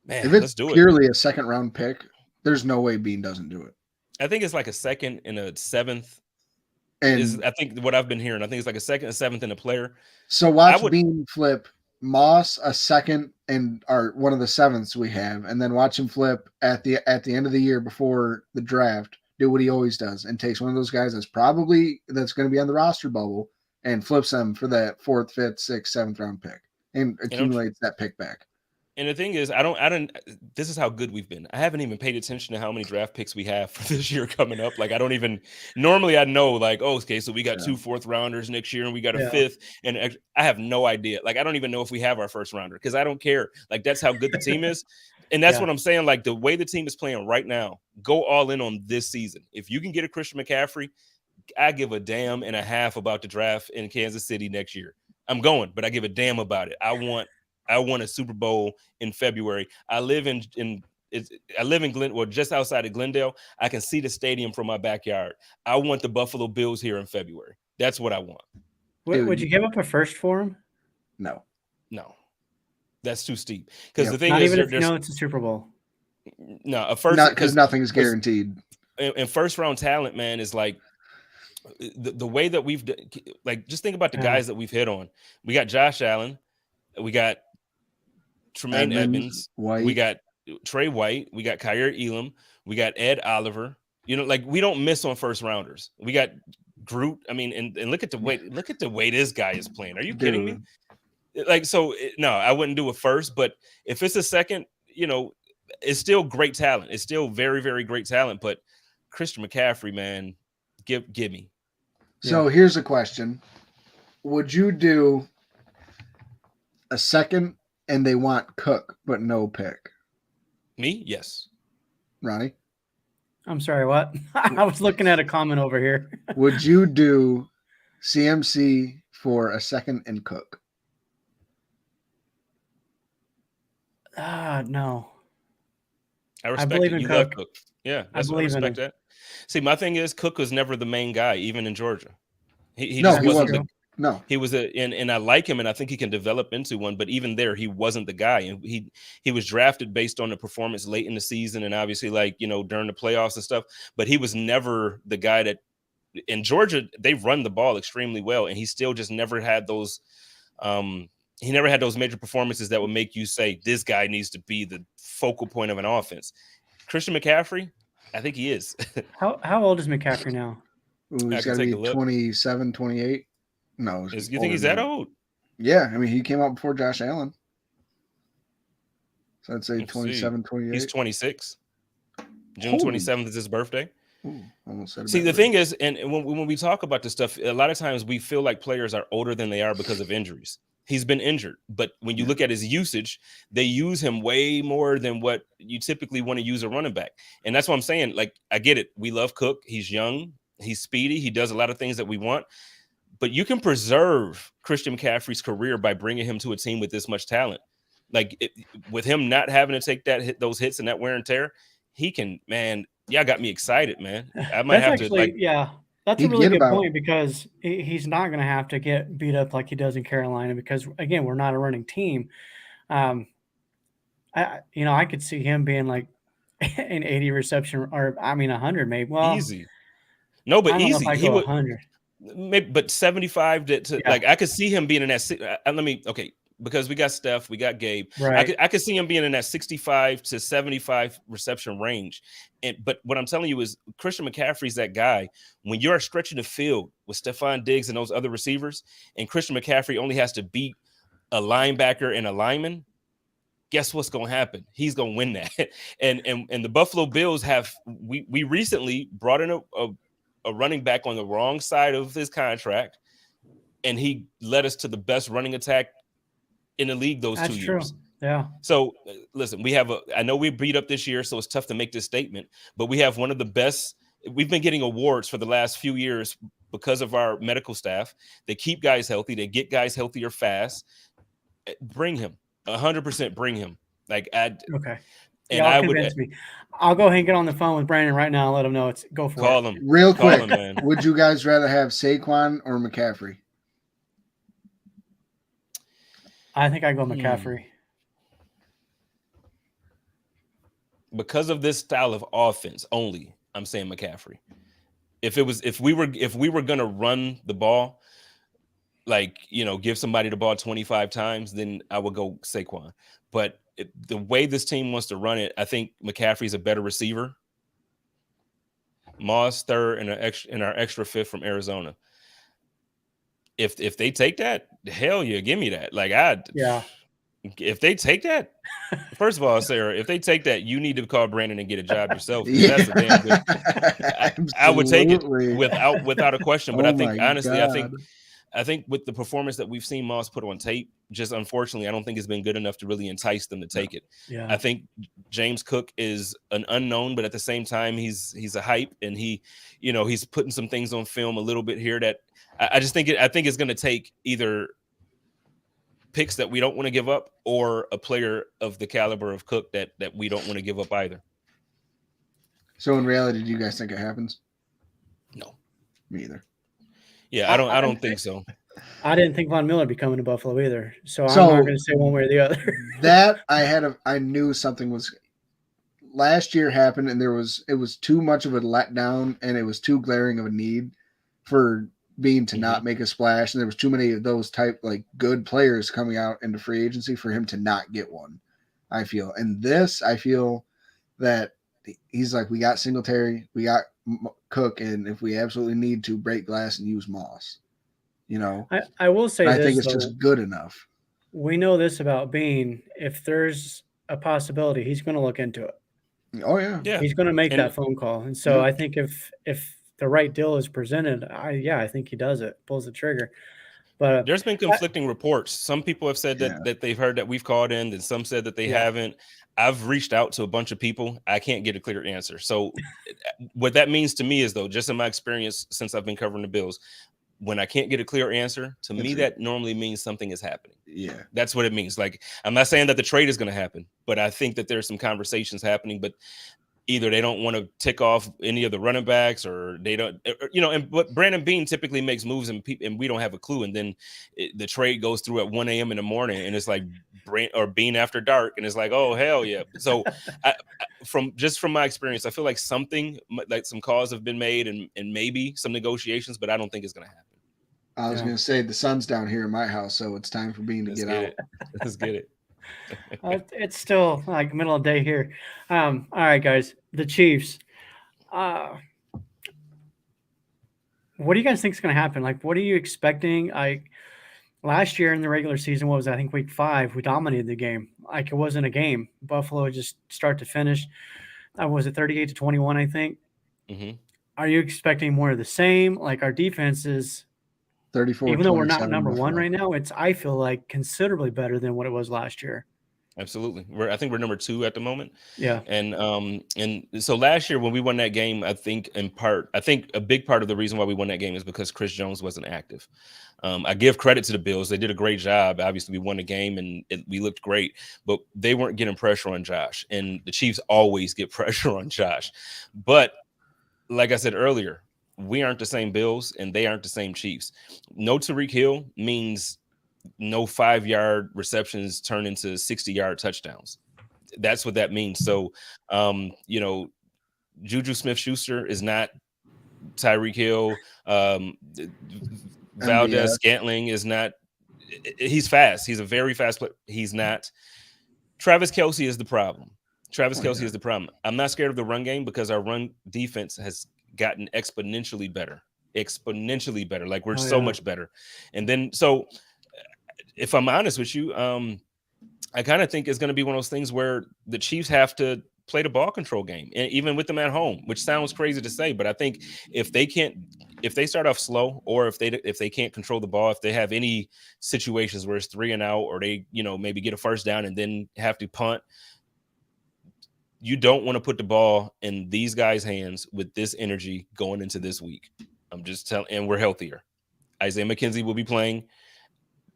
man, if it's let's do purely a 2nd round pick, there's no way Bean doesn't do it. I think it's like a 2nd and a 7th. And I think what I've been hearing, I think it's like a 2nd and 7th in a player. So watch Bean flip Moss a 2nd and one of the 7ths we have, and then watch him flip at the end of the year before the draft. Do what he always does and takes one of those guys that's going to be on the roster bubble and flips them for that 4th, 5th, 6th, 7th round pick and accumulates that pick back. And the thing is, this is how good we've been. I haven't even paid attention to how many draft picks we have for this year coming up. Like, normally I know like, okay, so we got 2 4th rounders next year and we got a 5th. And I have no idea. Like, I don't even know if we have our 1st rounder because I don't care. Like, that's how good the team is. And that's what I'm saying. Like, the way the team is playing right now, go all in on this season. If you can get a Christian McCaffrey, I give a damn and a half about the draft in Kansas City next year. I'm going, but I give a damn about it. I want a Super Bowl in February. I live in Glendale, just outside of Glendale. I can see the stadium from my backyard. I want the Buffalo Bills here in February. That's what I want. Would you give up a 1st for him? No. That's too steep. Because the thing not is, even if you know it's a Super Bowl. No, a 1st, not because nothing is guaranteed. And 1st round talent, man, is like the way that we've like. Just think about the guys that we've hit on. We got Josh Allen. We got Tremaine Edmonds. White. We got Trey White. We got Kyer Elam. We got Ed Oliver. Like, we don't miss on 1st rounders. We got Groot. I mean, and look at the way this guy is playing. Are you kidding me? Like, so no, I wouldn't do it first, but if it's a second, it's still great talent. It's still very, very great talent. But Christian McCaffrey, man, give me. So here's a question: would you do a second and they want Cook but no pick? Me, yes. Ronnie, I'm sorry, what? I was looking at a comment over here. would you do CMC for a second and Cook? No. I respect believe it. in You Cook. love Cook. Yeah, I believe in respect him. that. See, my thing is Cook was never the main guy, even in Georgia. He No, just he wasn't. wasn't. No, He was and I like him, and I think he can develop into one. But even there, he wasn't the guy, and he was drafted based on the performance late in the season, and obviously, like during the playoffs and stuff. But he was never the guy that in Georgia they run the ball extremely well, and he still just never had those. He never had those major performances that would make you say this guy needs to be the focal point of an offense. Christian McCaffrey, I think he is. How old is McCaffrey now? Ooh, he's got to be 27, 28. No, You think he's that old? Yeah, I mean, he came out before Josh Allen. So I'd say 27, 28. He's 26. June 27th is his birthday. Ooh, almost said it. See, the thing is, and when we talk about this stuff, a lot of times we feel like players are older than they are because of injuries. He's been injured, but when you look at his usage, they use him way more than what you typically want to use a running back. And that's what I'm saying. Like, I get it. We love Cook. He's young. He's speedy. He does a lot of things that we want. But you can preserve Christian McCaffrey's career by bringing him to a team with this much talent. Like, with him not having to take those hits and that wear and tear, he can, man. Yeah, got me excited, man. I might have to. Yeah, that's a really good point because he's not going to have to get beat up like he does in Carolina because, again, we're not a running team. I could see him being like an 80 reception or 100 maybe. Well, easy. No, but easy. He would 100. Maybe, but 75 like I could see him being in that. Because we got Steph, we got Gabe. Right. I could see him being in that 65 to 75 reception range. But what I'm telling you is Christian McCaffrey's that guy. When you're stretching the field with Stephon Diggs and those other receivers, and Christian McCaffrey only has to beat a linebacker and a lineman, guess what's going to happen? He's going to win that. And the Buffalo Bills we recently brought in a running back on the wrong side of his contract, and he led us to the best running attack in the league those 2 years. Yeah. So listen, I know we beat up this year, so it's tough to make this statement, but we have one of the best. We've been getting awards for the last few years because of our medical staff. They keep guys healthy. They get guys healthier fast. Bring him 100%. Bring him. Okay. And I would. I'll go ahead and get on the phone with Brandon right now and let him know go for it. Call him real quick. Man. Would you guys rather have Saquon or McCaffrey? I think I go McCaffrey. Because of this style of offense only, I'm saying McCaffrey. If we were gonna run the ball, give somebody the ball 25 times, then I would go Saquon. But the way this team wants to run it, I think McCaffrey's a better receiver. Moss third and our extra fifth from Arizona. If they take that, hell yeah, give me that. If they take that, first of all, Sarah, if they take that, you need to call Brandon and get a job yourself. Yeah. That's a damn good. I would take it without a question. But I think honestly, I think with the performance that we've seen Moss put on tape, just unfortunately, I don't think it's been good enough to really entice them to take it. Yeah. I think James Cook is an unknown, but at the same time, he's a hype, and he's putting some things on film a little bit here that I think it's going to take either picks that we don't want to give up or a player of the caliber of Cook that we don't want to give up either. So in reality, do you guys think it happens? No, me either. Yeah, I don't think so. I didn't think Von Miller would be coming to Buffalo either. So I'm not going to say one way or the other. That I knew something was last year happened, and it was too much of a letdown, and it was too glaring of a need for Bean to not make a splash, and there was too many of those type good players coming out into free agency for him to not get one. I feel that he's like, we got Singletary, we got Cook, and if we absolutely need to, break glass and use Moss. I will say I this, think it's though. just good enough. We know this about Bean. If there's a possibility, he's going to look into it. Oh yeah, Yeah. He's going to make that phone call. And so I think if the right deal is presented, I think he does it, pulls the trigger. But there's been conflicting reports. Some people have said that they've heard that we've called in, and some said that they haven't. I've reached out to a bunch of people. I can't get a clear answer. So what that means to me is, though, just in my experience since I've been covering the Bills, when I can't get a clear answer, to me, that normally means something is happening. Yeah. That's what it means. Like, I'm not saying that the trade is going to happen, but I think that there's some conversations happening, but either they don't want to tick off any of the running backs, or they don't, but Brandon Bean typically makes moves and we don't have a clue. And then the trade goes through at 1 a.m. in the morning, and it's like Bean after dark. And it's like, oh, hell yeah. So from my experience, I feel like something, like some calls have been made and maybe some negotiations, but I don't think it's going to happen. I was going to say the sun's down here in my house, so it's time for Bean to get out. Let's get it. It's still like middle of the day here. All right, guys, the Chiefs. What do you guys think is going to happen? Like, what are you expecting? Last year in the regular season, what was it? I think week 5, we dominated the game. Like, it wasn't a game. Buffalo just start to finish. Was it 38-21? I think. Mm-hmm. Are you expecting more of the same? Like, our defense is 34. Even though we're not number one right now, I feel like considerably better than what it was last year. Absolutely. I think we're number 2 at the moment. Yeah. And so last year when we won that game, I think a big part of the reason why we won that game is because Chris Jones wasn't active. I give credit to the Bills. They did a great job. Obviously, we won the game and we looked great, but they weren't getting pressure on Josh. And the Chiefs always get pressure on Josh. But like I said earlier, we aren't the same Bills and they aren't the same Chiefs. No Tyreek Hill means no 5-yard receptions turn into 60-yard touchdowns. That's what that means. So, Juju Smith-Schuster is not Tyreek Hill. Valdez-Scantling is not. He's fast. He's a very fast player. He's not. Travis Kelce is the problem. Is the problem. I'm not scared of the run game because our run defense has gotten exponentially better. Like, we're so much better. And then, so if I'm honest with you, I kind of think it's going to be one of those things where the Chiefs have to play the ball control game, and even with them at home, which sounds crazy to say, but I think if they start off slow, or if they can't control the ball, if they have any situations where it's 3 and out, or they, maybe get a first down and then have to punt, you don't want to put the ball in these guys' hands with this energy going into this week. I'm just telling, and we're healthier. Isaiah McKenzie will be playing.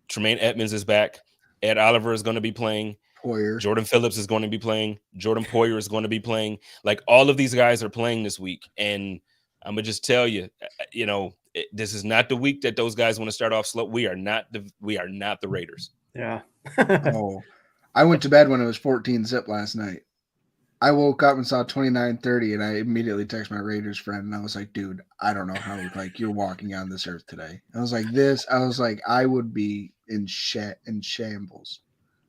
Tremaine Edmonds is back. Ed Oliver is going to be playing. Poyer. Jordan Phillips is going to be playing. Jordan Poyer is going to be playing. Like, all of these guys are playing this week. And I'm going to just tell you, this is not the week that those guys want to start off slow. We are not the Raiders. Yeah. Oh, I went to bed when it was 14-zip last night. I woke up and saw 29-30, and I immediately texted my Raiders friend, and I was like, dude, I don't know how you're walking on this earth today. I was like, I would be in shambles.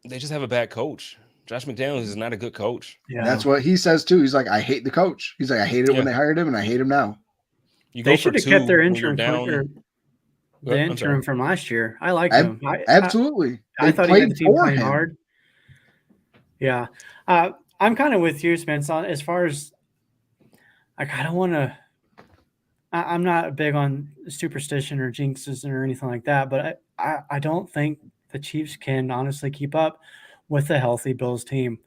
They just have a bad coach. Josh McDaniels is not a good coach. Yeah. That's what he says too. He's like, I hate the coach. He's like, I hated it when they hired him, and I hate him now. They should have kept their interim from last year. I like him. Absolutely. I thought he had the team playing hard. Yeah. I'm kind of with you, Spence, on as far as, like, I don't want to – I'm not big on superstition or jinxes or anything like that, but I don't think the Chiefs can honestly keep up with a healthy Bills team,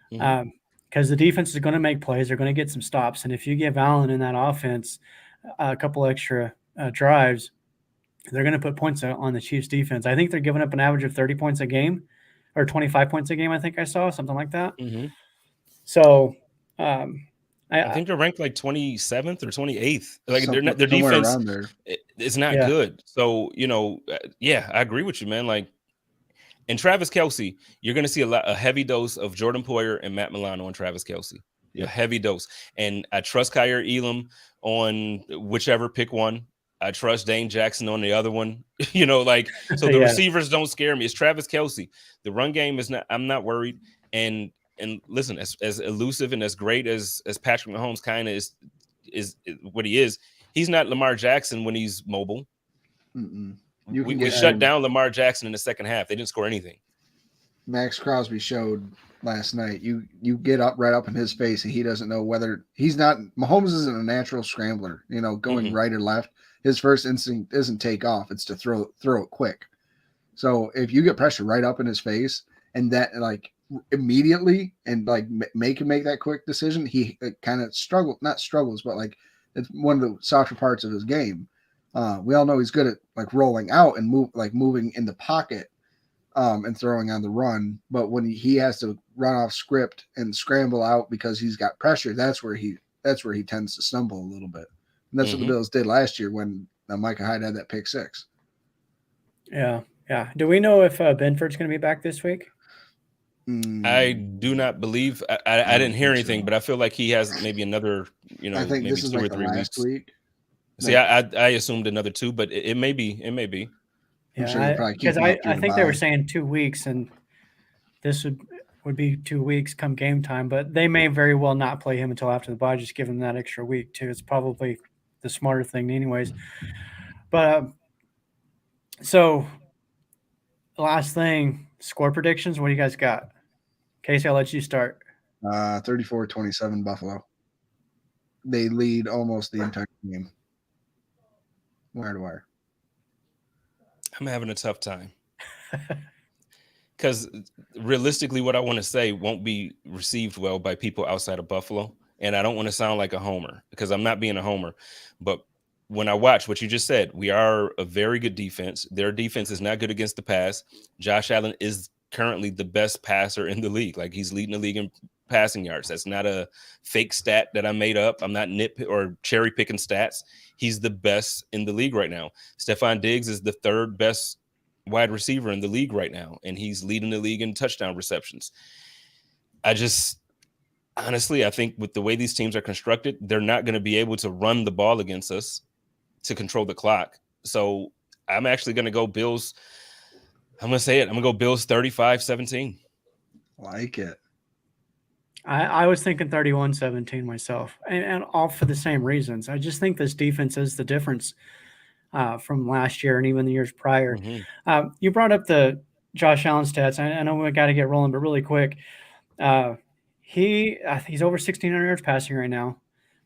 because the defense is going to make plays. They're going to get some stops, and if you give Allen in that offense a couple extra drives, they're going to put points on the Chiefs defense. I think they're giving up an average of 30 points a game, or 25 points a game, I think I saw, something like that. Mm-hmm. So I think they're ranked like 27th or 28th. Like, their defense is not good. So, I agree with you, man. Like, and Travis Kelce, you're going to see a heavy dose of Jordan Poyer and Matt Milano on Travis Kelce. Yeah. A heavy dose. And I trust Kyer Elam on whichever, pick one. I trust Dane Jackson on the other one. So the receivers don't scare me. It's Travis Kelce. The run game is not, I'm not worried. And listen, as elusive and as great as Patrick Mahomes kind of is, is what he is. He's not Lamar Jackson when he's mobile. We shut down Lamar Jackson in the second half. They didn't score anything. Max Crosby showed last night. You get up right up in his face, and he doesn't know whether Mahomes isn't a natural scrambler, going right or left. His first instinct isn't take off; it's to throw it quick. So if you get pressure right up in his face, and that immediately, and make him make that quick decision, he kind of not struggles, but it's one of the softer parts of his game. We all know he's good at rolling out and moving in the pocket. And throwing on the run, but when he has to run off script and scramble out because he's got pressure, that's where he tends to stumble a little bit. And that's what the Bills did last year when Micah Hyde had that pick six. Yeah. Do we know if Benford's going to be back this week? I do not believe. I didn't hear anything, but I feel like he has maybe another. I think maybe this is 2 or 3 weeks. Week. See, I assumed another 2, but it may be. It may be. Yeah, because I think they were saying 2 weeks, and this would be 2 weeks come game time. But they may very well not play him until after the bye, just give him that extra week too. It's probably the smarter thing, anyways. But so last thing, score predictions. What do you guys got? Casey, I'll let you start. 34-27 Buffalo. They lead almost the entire game. Wire to wire. I'm having a tough time because realistically, what I want to say won't be received well by people outside of Buffalo. And I don't want to sound like a homer because I'm not being a homer. But when I watch what you just said, we are a very good defense. Their defense is not good against the pass. Josh Allen is currently the best passer in the league. He's leading the league in passing yards. That's not a fake stat that I made up. I'm not or cherry picking stats. He's the best in the league right now. Stephon Diggs is the 3rd best wide receiver in the league right now, and he's leading the league in touchdown receptions. Honestly, I think with the way these teams are constructed, they're not going to be able to run the ball against us to control the clock. So I'm actually going to go Bills. I'm going to say it. I'm going to go Bills 35-17. Like it. I was thinking 31-17 myself, and all for the same reasons. I just think this defense is the difference from last year and even the years prior. You brought up the Josh Allen stats. I know we got to get rolling, but really quick, he's over 1,600 yards passing right now,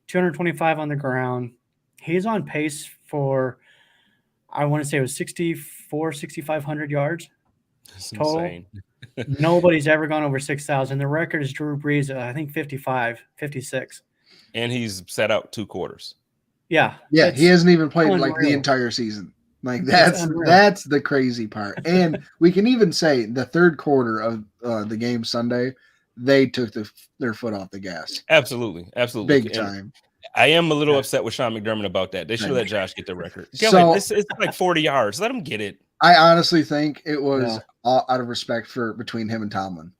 225 on the ground. He's on pace for, I want to say it was 6,500 yards That's total. insane. Nobody's ever gone over 6,000. The record is Drew Brees, I think 56. And he's set out 2 quarters. Yeah. He hasn't even played the entire season. That's the crazy part. And we can even say the 3rd quarter of the game Sunday, they took their foot off the gas. Absolutely. Big time. I am a little upset with Sean McDermott about that. They should let Josh get the record. It's like 40 yards. Let him get it. I honestly think it was all out of respect between him and Tomlin.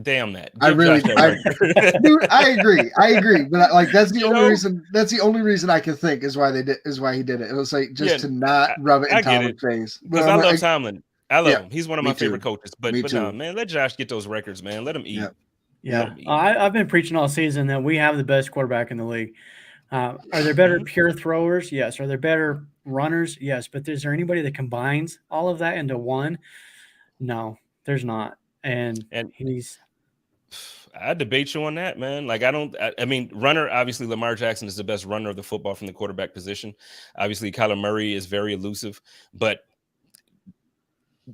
Damn that! Dude, I agree. But that's the only reason. That's the only reason I can think is why he did it. It was to not rub it in Tomlin's face. Because I love Tomlin. I love him. He's one of my favorite coaches. But no, man, let Josh get those records, man. Let him eat. Yeah. I've been preaching all season that we have the best quarterback in the league. Are there better pure throwers? Yes. Are there better runners? Yes. But is there anybody that combines all of that into one? No, there's not. And I debate you on that, man. I mean, runner, obviously Lamar Jackson is the best runner of the football from the quarterback position. Obviously, Kyler Murray is very elusive, but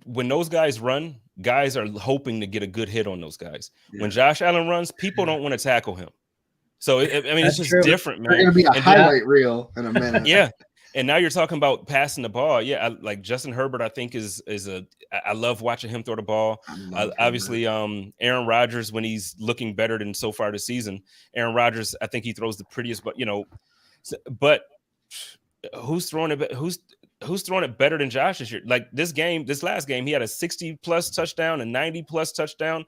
when those guys run, guys are hoping to get a good hit on those guys. Yeah. When Josh Allen runs, people don't want to tackle him. So, it's just different, man. They're going to be a highlight reel in a minute. Yeah. And now you're talking about passing the ball. Yeah, Justin Herbert, I think I love watching him throw the ball. Obviously, Aaron Rodgers, when he's looking better than so far this season, Aaron Rodgers, I think he throws the prettiest, but who's throwing it better than Josh this year? This last game, he had a 60+ touchdown, a 90+ touchdown.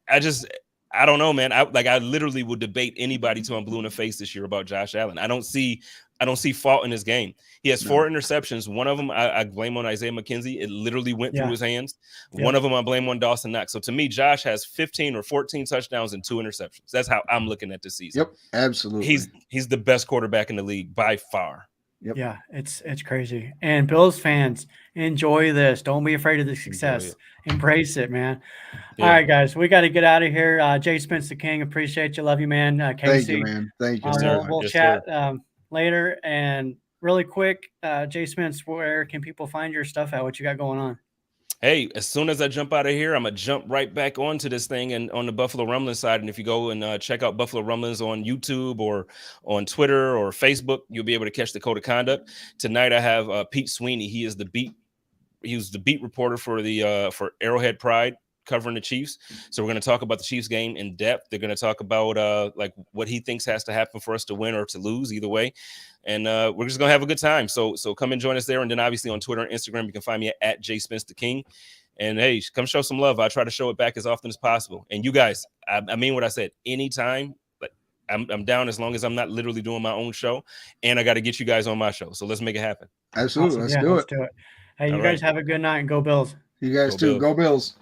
I don't know, man. I literally would debate anybody till I'm blue in the face this year about Josh Allen. I I don't see fault in his game. He has No. 4 interceptions. One of them I blame on Isaiah McKenzie. It literally went through his hands. Yeah. One of them I blame on Dawson Knox. So to me, Josh has 15 or 14 touchdowns and 2 interceptions. That's how I'm looking at this season. Yep, absolutely. He's the best quarterback in the league by far. Yep. Yeah, it's crazy. And Bills fans, enjoy this. Don't be afraid of the success. Embrace it, man. Yeah. All right, guys, we got to get out of here. JSpence the King, appreciate you. Love you, man. Casey, Thank you, man. Thank you. We'll chat later. And really quick, JSpence, where can people find your stuff at? What you got going on? Hey, as soon as I jump out of here, I'm going to jump right back onto this thing and on the Buffalo Rumblings side. And if you go and check out Buffalo Rumblings on YouTube or on Twitter or Facebook, you'll be able to catch the code of conduct. Tonight, I have Pete Sweeney. He was the beat reporter for the for Arrowhead Pride, covering the Chiefs. So we're going to talk about the Chiefs game in depth. They're going to talk about like what he thinks has to happen for us to win or to lose, either way. And we're just going to have a good time. So come and join us there. And then obviously on Twitter and Instagram, you can find me at JSpence the King. And hey, come show some love. I try to show it back as often as possible. And you guys, I mean what I said, anytime, like I'm down as long as I'm not literally doing my own show. And I got to get you guys on my show. So let's make it happen. Absolutely. Awesome. Let's do it. Hey, you guys have a good night and go Bills. You guys too. Go Bills.